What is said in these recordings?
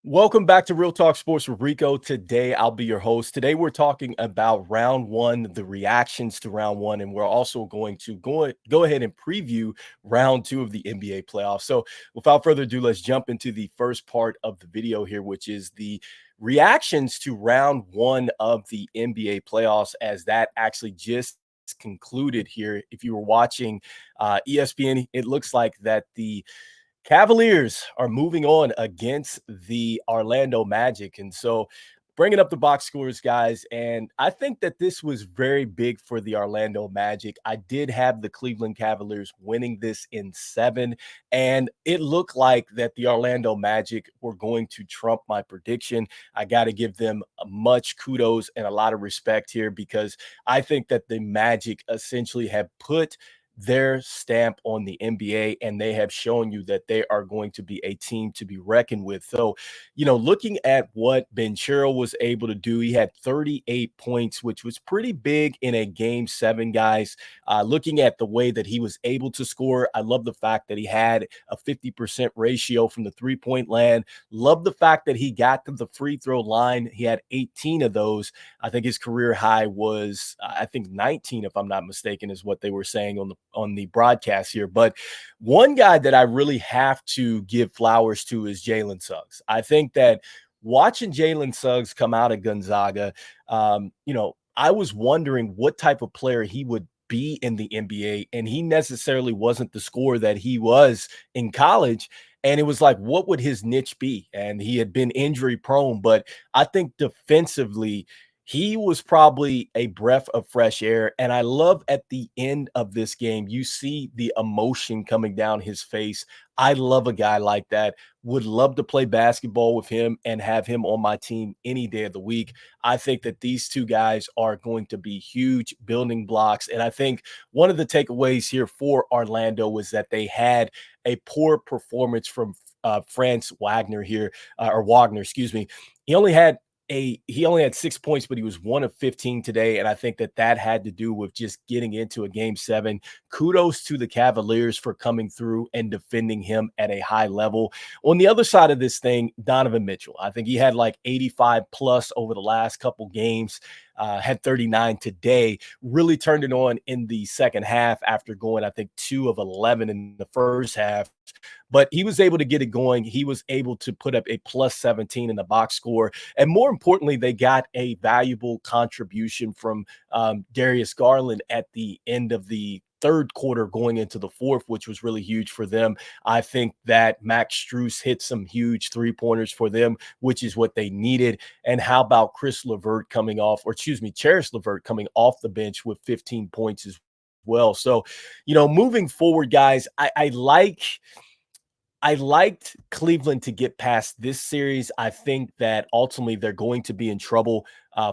Welcome back to Real Talk Sports with Rico. Today, I'll be your host. Today, we're talking about round one, the reactions to round one, and we're also going to go ahead and preview round two of the NBA playoffs. So, without further ado, let's jump into the first part of the video here, which is the reactions to round one of the NBA playoffs, as that actually just concluded here. If you were watching ESPN, it looks like that the Cavaliers are moving on against the Orlando Magic. And so bringing up the box scores, guys, and I think that this was very big for the Orlando Magic. I did have the Cleveland Cavaliers winning this in 7, and it looked like that the Orlando Magic were going to trump my prediction. I got to give them much kudos and a lot of respect here because I think that the Magic essentially have put their stamp on the NBA, and they have shown you that they are going to be a team to be reckoned with. So, looking at what Banchero was able to do, he had 38 points, which was pretty big in a game 7, guys. Looking at the way that he was able to score, I love the fact that he had a 50% ratio from the 3-point land. Love the fact that he got to the free throw line. He had 18 of those. I think his career high was, I think 19, if I'm not mistaken, is what they were saying on the broadcast here. But one guy that I really have to give flowers to is Jalen Suggs. I think that watching Jalen Suggs come out of Gonzaga, I was wondering what type of player he would be in the NBA, and he necessarily wasn't the scorer that he was in college. And it was like, what would his niche be? And he had been injury prone, but I think defensively, he was probably a breath of fresh air. And I love at the end of this game, you see the emotion coming down his face. I love a guy like that. Would love to play basketball with him and have him on my team any day of the week. I think that these two guys are going to be huge building blocks. And I think one of the takeaways here for Orlando was that they had a poor performance from Franz Wagner here, or Wagner, excuse me. He only had 6 points, but he was 1 of 15 today. And I think that had to do with just getting into a game 7. Kudos to the Cavaliers for coming through and defending him at a high level. On the other side of this thing, Donovan Mitchell, I think he had like 85 plus over the last couple games. Had 39 today, really turned it on in the second half after going, I think, 2 of 11 in the first half. But he was able to get it going. He was able to put up a plus 17 in the box score. And more importantly, they got a valuable contribution from Darius Garland at the end of the third quarter going into the fourth, which was really huge for them. I think that Max Strus hit some huge 3-pointers for them, which is what they needed. And how about Chris LeVert Charis LeVert coming off the bench with 15 points as well. So, moving forward, guys, I liked Cleveland to get past this series. I think that ultimately they're going to be in trouble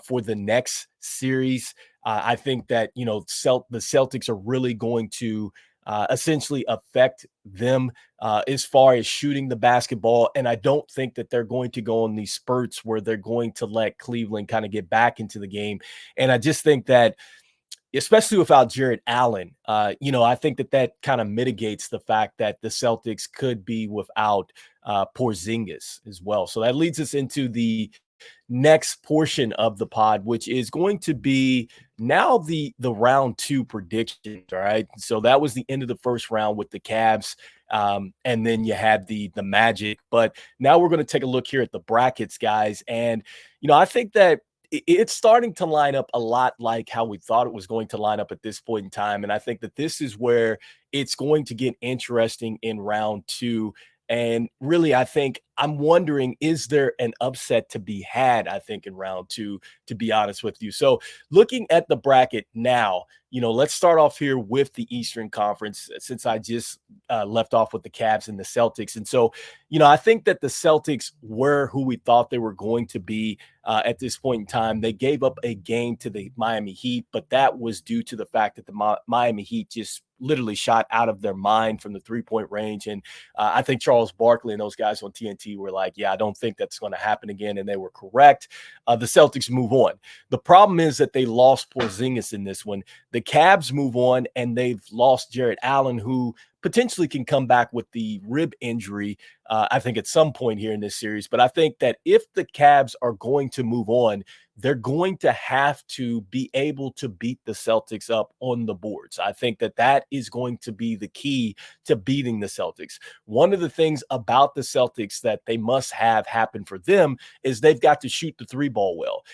for the next series. I think that, the Celtics are really going to essentially affect them as far as shooting the basketball. And I don't think that they're going to go on these spurts where they're going to let Cleveland kind of get back into the game. And I just think that, especially without Jared Allen, I think that kind of mitigates the fact that the Celtics could be without Porzingis as well. So that leads us into the next portion of the pod, which is going to be now the round 2 predictions. All right. So that was the end of the first round with the Cavs. And then you had the Magic. But now we're going to take a look here at the brackets, guys. And, I think that it's starting to line up a lot like how we thought it was going to line up at this point in time. And I think that this is where it's going to get interesting in round 2. And really, I think I'm wondering, is there an upset to be had, I think, in round 2, to be honest with you? So looking at the bracket now, let's start off here with the Eastern Conference, since I just left off with the Cavs and the Celtics. And so, I think that the Celtics were who we thought they were going to be at this point in time. They gave up a game to the Miami Heat, but that was due to the fact that the Miami Heat just literally shot out of their mind from the 3-point range. And I think Charles Barkley and those guys on TNT were like, yeah, I don't think that's going to happen again. And they were correct. The Celtics move on. The problem is that they lost Porzingis in this one. The Cavs move on, and they've lost Jared Allen, who potentially can come back with the rib injury, I think, at some point here in this series. But I think that if the Cavs are going to move on, they're going to have to be able to beat the Celtics up on the boards. I think that that is going to be the key to beating the Celtics. One of the things about the Celtics that they must have happen for them is they've got to shoot the three ball well.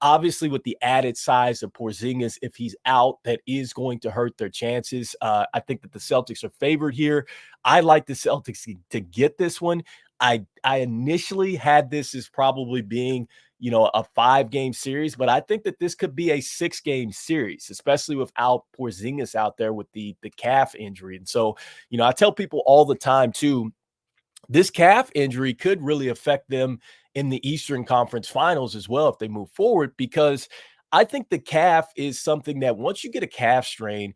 Obviously, with the added size of Porzingis, if he's out, that is going to hurt their chances. I think that the Celtics are favored here. I like the Celtics to get this one. I initially had this as probably being, a 5-game series, but I think that this could be a 6-game series, especially without Porzingis out there with the calf injury. And so, I tell people all the time too, this calf injury could really affect them in the Eastern Conference Finals as well if they move forward, because I think the calf is something that once you get a calf strain,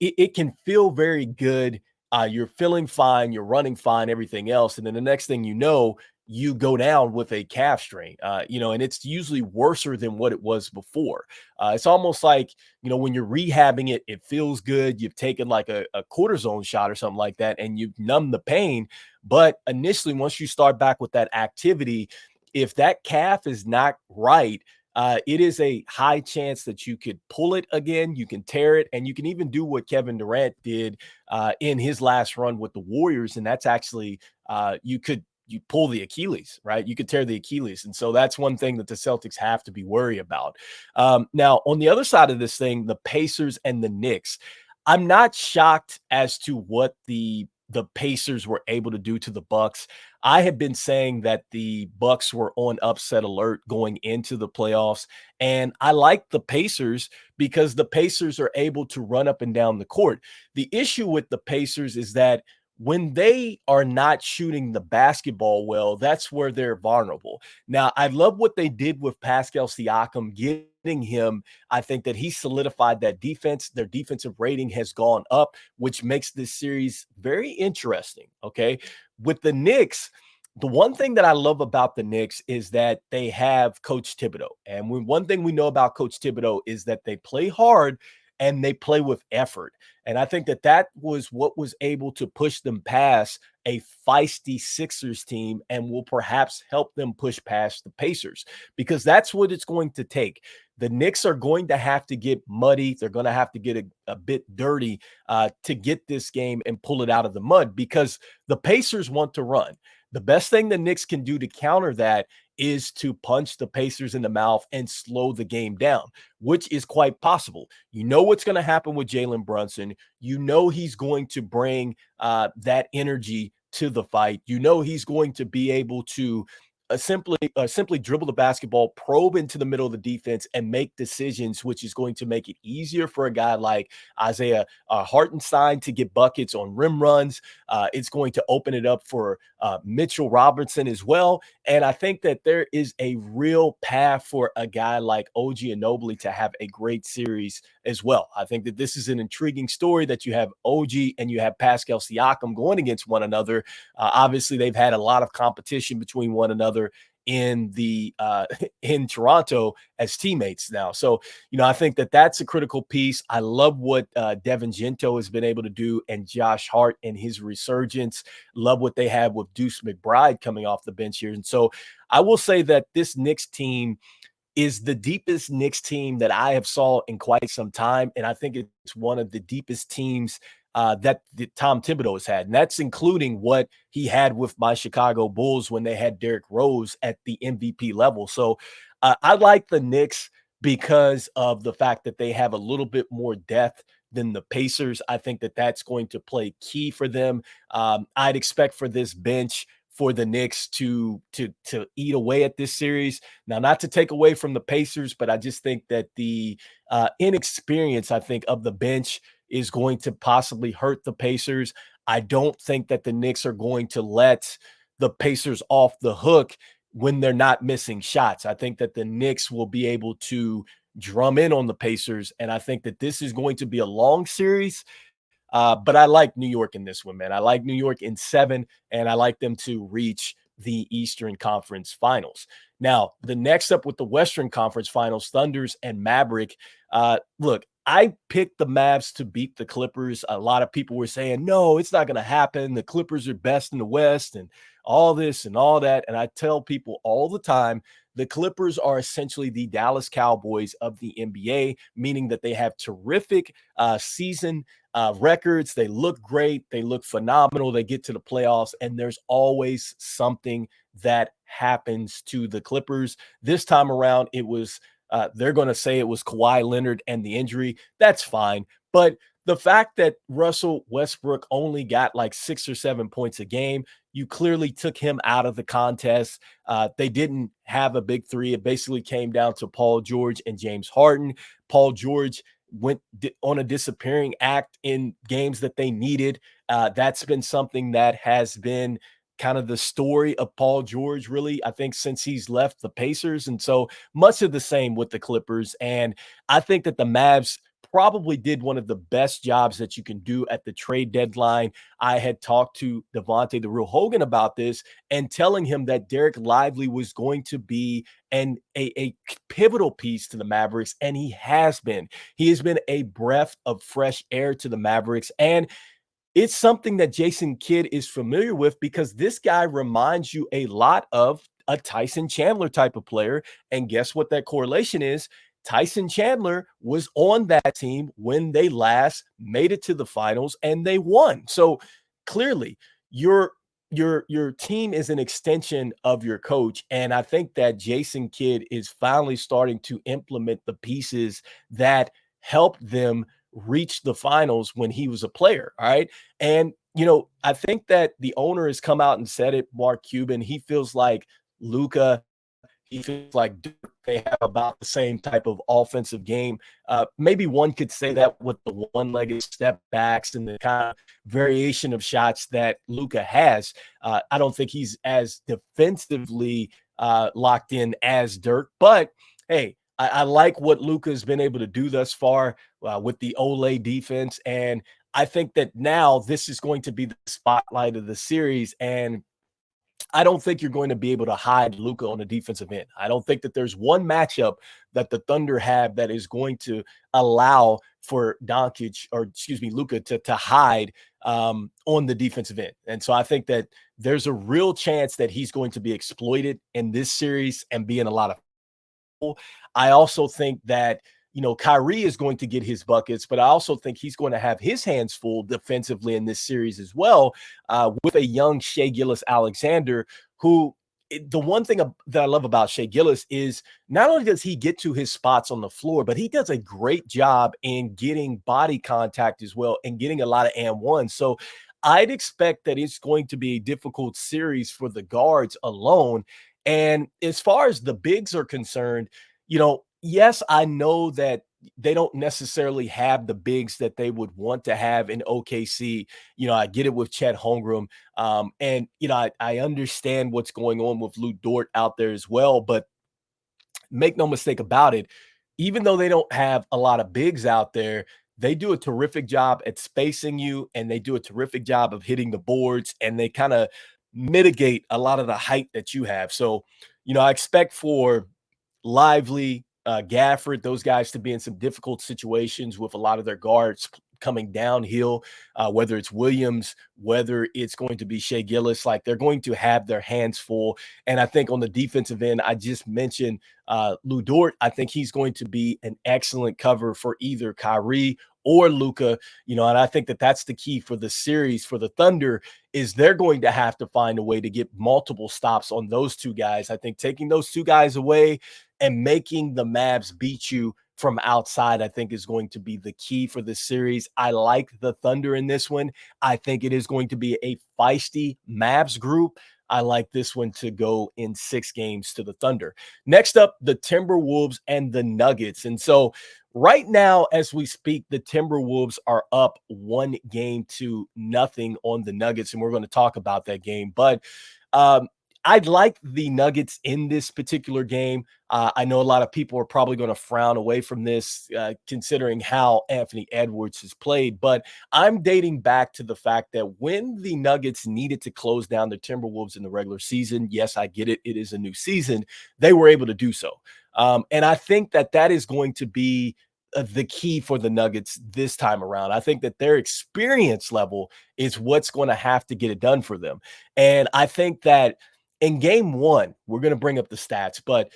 it can feel very good. You're feeling fine, you're running fine, everything else. And then the next thing you know, you go down with a calf strain, and it's usually worser than what it was before. It's almost like, when you're rehabbing it, it feels good. You've taken like a cortisone shot or something like that, and you've numbed the pain. But initially, once you start back with that activity, if that calf is not right, it is a high chance that you could pull it again, you can tear it, and you can even do what Kevin Durant did in his last run with the Warriors, and that's actually you pull the Achilles, right? You could tear the Achilles. And so that's one thing that the Celtics have to be worried about. Now, on the other side of this thing, the Pacers and the Knicks, I'm not shocked as to what the Pacers were able to do to the Bucks. I have been saying that the Bucks were on upset alert going into the playoffs, and I like the Pacers because the Pacers are able to run up and down the court. The issue with the Pacers is that when they are not shooting the basketball well, that's where they're vulnerable. Now, I love what they did with Pascal Siakam, getting him. I think that he solidified that defense. Their defensive rating has gone up, which makes this series very interesting. Okay. With the Knicks, the one thing that I love about the Knicks is that they have Coach Thibodeau. And one thing we know about Coach Thibodeau is that they play hard and they play with effort. And I think that that was what was able to push them past a feisty Sixers team and will perhaps help them push past the Pacers, because that's what it's going to take. The Knicks are going to have to get muddy. They're going to have to get a bit dirty to get this game and pull it out of the mud, because the Pacers want to run. The best thing the Knicks can do to counter that is to punch the Pacers in the mouth and slow the game down, which is quite possible. You know what's going to happen with Jalen Brunson. You know he's going to bring that energy to the fight. You know he's going to be able to simply dribble the basketball, probe into the middle of the defense, and make decisions, which is going to make it easier for a guy like Isaiah Hartenstein to get buckets on rim runs. It's going to open it up for Mitchell Robertson as well. And I think that there is a real path for a guy like OG Anunoby to have a great series as well. I think that this is an intriguing story that you have OG and you have Pascal Siakam going against one another. Obviously, they've had a lot of competition between one another in in Toronto as teammates now. So, I think that that's a critical piece. I love what Devin Gento has been able to do, and Josh Hart and his resurgence. Love what they have with Deuce McBride coming off the bench here. And so I will say that this Knicks team is the deepest Knicks team that I have saw in quite some time. And I think it's one of the deepest teams that Tom Thibodeau has had. And that's including what he had with my Chicago Bulls when they had Derrick Rose at the MVP level. So I like the Knicks because of the fact that they have a little bit more depth than the Pacers. I think that that's going to play key for them. I'd expect for this bench for the Knicks to eat away at this series. Now, not to take away from the Pacers, but I just think that the inexperience, I think, of the bench is going to possibly hurt the Pacers. I don't think that the Knicks are going to let the Pacers off the hook when they're not missing shots. I think that the Knicks will be able to drum in on the Pacers, and I think that this is going to be a long series. But I like New York in this one, man. I like New York in 7, and I like them to reach the Eastern Conference Finals. Now, the next up with the Western Conference Finals, Thunders and Maverick. Look, I picked the Mavs to beat the Clippers. A lot of people were saying, no, it's not going to happen. The Clippers are best in the West and all this and all that. And I tell people all the time, the Clippers are essentially the Dallas Cowboys of the NBA, meaning that they have terrific season records. They look great. They look phenomenal. They get to the playoffs, and there's always something that happens to the Clippers. This time around, it was they're going to say it was Kawhi Leonard and the injury. That's fine. But the fact that Russell Westbrook only got like 6 or 7 points a game, you clearly took him out of the contest. They didn't have a big three. It basically came down to Paul George and James Harden. Paul George went on a disappearing act in games that they needed. That's been something that has been kind of the story of Paul George, really, I think, since he's left the Pacers. And so much of the same with the Clippers. And I think that the Mavs probably did one of the best jobs that you can do at the trade deadline. I had talked to Devontae the Real Hogan about this and telling him that Derek Lively was going to be a pivotal piece to the Mavericks, and he has been. He has been a breath of fresh air to the Mavericks. And it's something that Jason Kidd is familiar with because this guy reminds you a lot of a Tyson Chandler type of player. And guess what that correlation is? Tyson Chandler was on that team when they last made it to the finals and they won. So clearly, your team is an extension of your coach, and I think that Jason Kidd is finally starting to implement the pieces that helped them reach the finals when he was a player. All right. And, I think that the owner has come out and said it, Mark Cuban. He feels like Luca, he feels like they have about the same type of offensive game. Maybe one could say that with the one-legged step backs and the kind of variation of shots that Luca has. I don't think he's as defensively locked in as Dirk, but hey, I like what Luca has been able to do thus far with the Olay defense. And I think that now this is going to be the spotlight of the series. And I don't think you're going to be able to hide Luca on the defensive end. I don't think that there's one matchup that the Thunder have that is going to allow for Doncic, or excuse me, Luca to hide on the defensive end. And so I think that there's a real chance that he's going to be exploited in this series and be in a lot of. I also think that, Kyrie is going to get his buckets, but I also think he's going to have his hands full defensively in this series as well, with a young Shea Gilgeous-Alexander, who the one thing that I love about Shea Gillis is not only does he get to his spots on the floor, but he does a great job in getting body contact as well and getting a lot of and one. So I'd expect that it's going to be a difficult series for the guards alone. And as far as the bigs are concerned, yes, I know that they don't necessarily have the bigs that they would want to have in OKC. I get it with Chet Holmgren. And, I understand what's going on with Lou Dort out there as well. But make no mistake about it, even though they don't have a lot of bigs out there, they do a terrific job at spacing you, and they do a terrific job of hitting the boards, and they kind of mitigate a lot of the height that you have. So, I expect for Lively, Gafford, those guys to be in some difficult situations with a lot of their guards coming downhill, whether it's Williams, whether it's going to be Shea Gillis, like they're going to have their hands full. And I think on the defensive end, I just mentioned Lou Dort. I think he's going to be an excellent cover for either Kyrie or Luca, and I think that that's the key for the series for the Thunder is they're going to have to find a way to get multiple stops on those two guys. I think taking those two guys away and making the Mavs beat you from outside, I think is going to be the key for this series. I like the Thunder in this one. I think it is going to be a feisty Mavs group. I like this one to go in 6 games to the Thunder. Next up, the Timberwolves and the Nuggets. And so right now, as we speak, the Timberwolves are up 1-0 on the Nuggets, and we're going to talk about that game. But I'd like the Nuggets in this particular game. I know a lot of people are probably going to frown away from this, considering how Anthony Edwards has played. But I'm dating back to the fact that when the Nuggets needed to close down the Timberwolves in the regular season, yes, I get it. It is a new season. They were able to do so. And I think that that is going to be the key for the Nuggets this time around. I think that their experience level is what's going to have to get it done for them. And I think that in game one, we're going to bring up the stats, but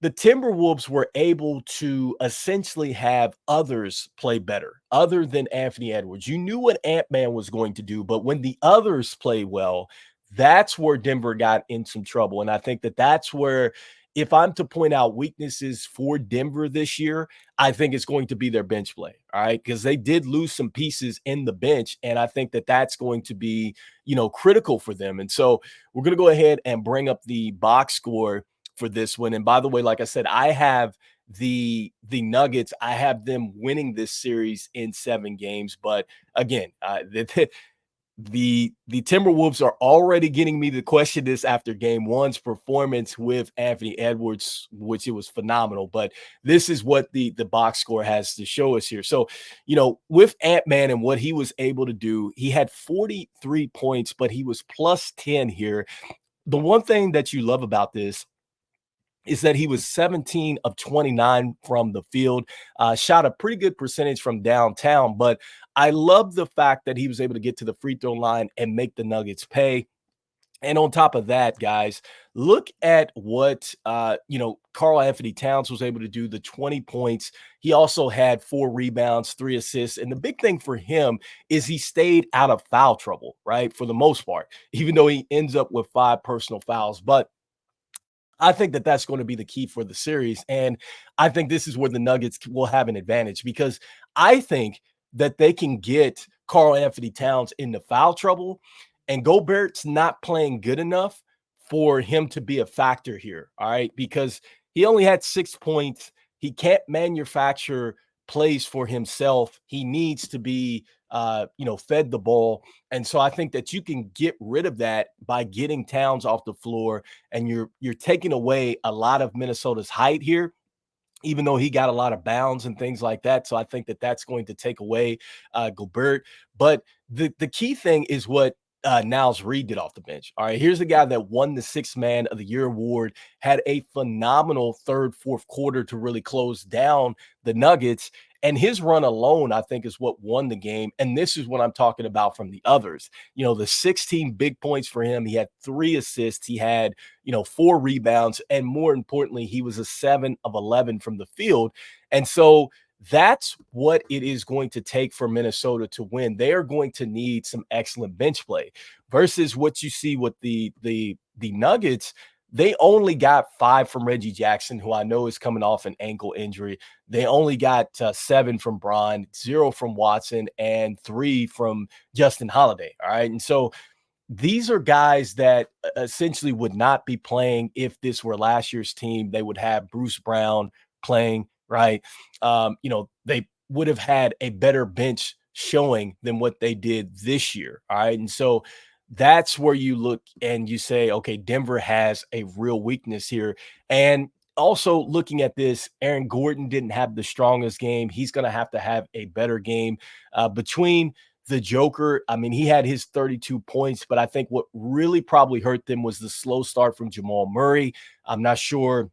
the Timberwolves were able to essentially have others play better other than Anthony Edwards. You knew what Ant-Man was going to do, but when the others play well, that's where Denver got in some trouble. And I think that that's where, if I'm to point out weaknesses for Denver this year, I think it's going to be their bench play. All right. Because they did lose some pieces in the bench. And I think that that's going to be, critical for them. And so we're going to go ahead and bring up the box score for this one. And by the way, like I said, I have the Nuggets. I have them winning this series in 7 games. But again, the Timberwolves are already getting me to question this after game one's performance with Anthony Edwards, which it was phenomenal. But this is what the box score has to show us here. So, with Ant-Man and what he was able to do, he had 43 points, but he was plus 10 here. The one thing that you love about this is that he was 17 of 29 from the field, shot a pretty good percentage from downtown. But I love the fact that he was able to get to the free throw line and make the Nuggets pay. And on top of that, guys, look at what Karl Anthony Towns was able to do, the 20 points. He also had 4 rebounds, 3 assists. And the big thing for him is he stayed out of foul trouble, right? For the most part, even though he ends up with 5 personal fouls. But I think that that's going to be the key for the series. And I think this is where the Nuggets will have an advantage, because I think that they can get Karl Anthony Towns into foul trouble, and Gobert's not playing good enough for him to be a factor here. All right. Because he only had 6 points. He can't manufacture plays for himself. He needs to be, fed the ball. And so I think that you can get rid of that by getting Towns off the floor, and you're taking away a lot of Minnesota's height here, even though he got a lot of bounds and things like that. So I think that that's going to take away Gobert. But the key thing is what Niles Reed did off the bench. All right, here's a guy that won the 6th Man of the Year award, had a phenomenal third, fourth quarter to really close down the Nuggets. And his run alone, I think, is what won the game. And this is what I'm talking about from the others. The 16 big points for him. He had 3 assists. He had, 4 rebounds. And more importantly, he was a 7 of 11 from the field. And so that's what it is going to take for Minnesota to win. They are going to need some excellent bench play versus what you see with the Nuggets. They only got 5 from Reggie Jackson, who I know is coming off an ankle injury. They only got 7 from Bron, 0 from Watson, and 3 from Justin Holiday. All right. And so these are guys that essentially would not be playing if this were last year's team. They would have Bruce Brown playing, right? They would have had a better bench showing than what they did this year. All right. And so that's where you look and you say, okay, Denver has a real weakness here. And also looking at this, Aaron Gordon didn't have the strongest game. He's going to have a better game between the Joker. I mean, he had his 32 points, but I think what really probably hurt them was the slow start from Jamal Murray. I'm not sure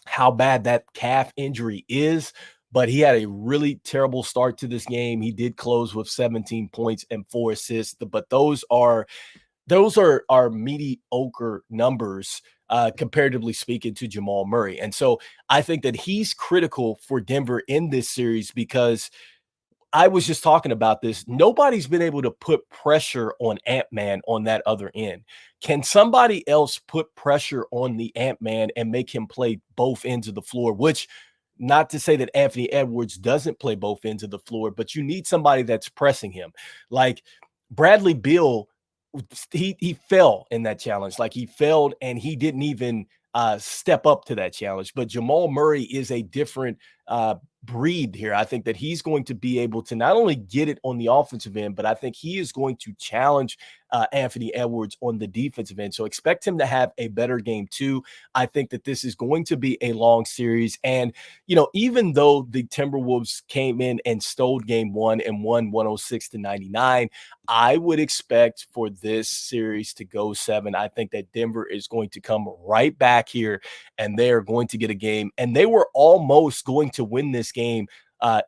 how bad that calf injury is, but he had a really terrible start to this game. He did close with 17 points and 4 assists, but those are mediocre numbers comparatively speaking to Jamal Murray. And so I think that he's critical for Denver in this series, because I was just talking about this. Nobody's been able to put pressure on Ant-Man on that other end. Can somebody else put pressure on the Ant-Man and make him play both ends of the floor? Which, not to say that Anthony Edwards doesn't play both ends of the floor, but you need somebody that's pressing him. Like Bradley Beal, he fell in that challenge. Like he failed and he didn't even step up to that challenge. But Jamal Murray is a different breed here. I think that he's going to be able to not only get it on the offensive end, but I think he is going to challenge Anthony Edwards on the defensive end. So expect him to have a better game too. I think that this is going to be a long series. And, even though the Timberwolves came in and stole game 1 and won 106-99, I would expect for this series to go 7. I think that Denver is going to come right back here and they are going to get a game. And they were almost going to win this game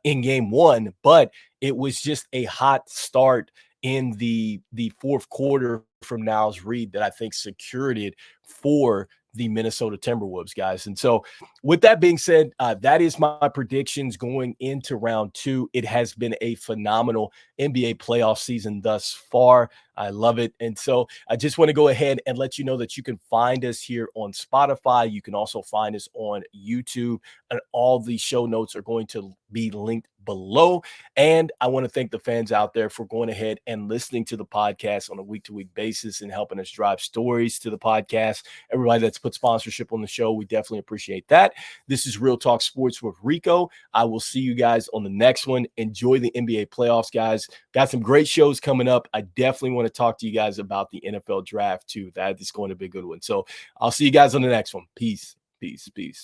in game one, but it was just a hot start in the fourth quarter from Niles Reed that I think secured it for the Minnesota Timberwolves, guys. And so, with that being said, that is my predictions going into round two. It has been a phenomenal NBA playoff season thus far. I love it. And so I just want to go ahead and let you know that you can find us here on Spotify. You can also find us on YouTube, and all the show notes are going to be linked below. And I want to thank the fans out there for going ahead and listening to the podcast on a week-to-week basis and helping us drive stories to the podcast. Everybody that's put sponsorship on the show, we definitely appreciate that. This is Real Talk Sports with Rico. I will see you guys on the next one. Enjoy the NBA playoffs, guys. Got some great shows coming up. I definitely want to talk to you guys about the NFL draft too. That is going to be a good one. So I'll see you guys on the next one. Peace, peace, peace.